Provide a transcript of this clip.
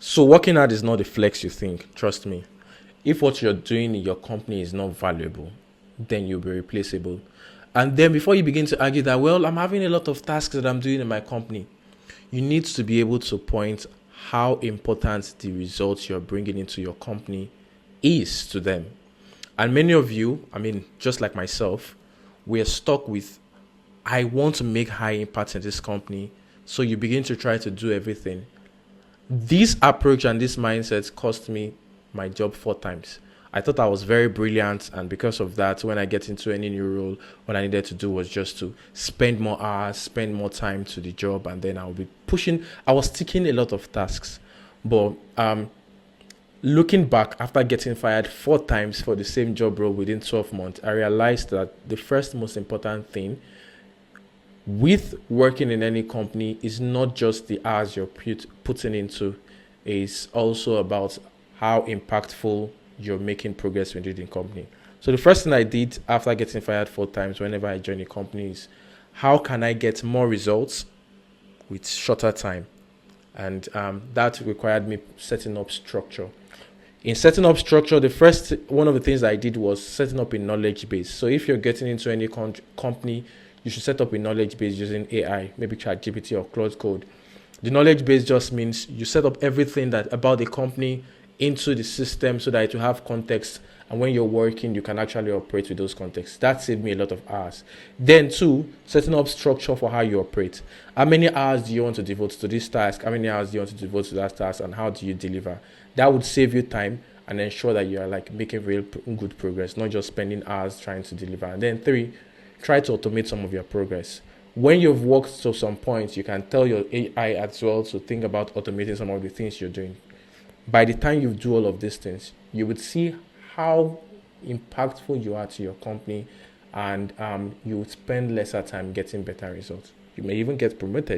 So working hard is not a flex you think, trust me. If what you're doing in your company is not valuable, then you'll be replaceable. And then before you begin to argue that, well, I'm having a lot of tasks that I'm doing in my company, you need to be able to point how important the results you're bringing into your company is to them. And many of you, I mean, just like myself, we're stuck with, I want to make high impact in this company. So you begin to try to do everything. This approach and this mindset cost me my job 4 times. I thought I was very brilliant, and because of that, when I get into any new role, what I needed to do was just to spend more hours, spend more time to the job, and then I'll be pushing. I was taking a lot of tasks, but looking back after getting fired 4 times for the same job role within 12 months, I realized that the first most important thing with working in any company is not just the hours you're putting into, it's also about how impactful you're making progress within the company. So the first thing I did after getting fired 4 times whenever I join a company is, how can I get more results with shorter time? And that required me setting up structure. In setting up structure, the first one of the things I did was setting up a knowledge base. So if you're getting into any company, you should set up a knowledge base using AI, maybe ChatGPT or Claude Code. The knowledge base just means you set up everything that about the company into the system so that it will have context, and when you're working, you can actually operate with those contexts. That saved me a lot of hours. Then two, setting up structure for how you operate. How many hours do you want to devote to this task? How many hours do you want to devote to that task? And how do you deliver? That would save you time and ensure that you are like making real good progress, not just spending hours trying to deliver. And then three, try to automate some of your progress. When you've worked to some point, you can tell your AI as well to think about automating some of the things you're doing. By the time you do all of these things, you would see how impactful you are to your company, and you would spend lesser time getting better results. You may even get promoted.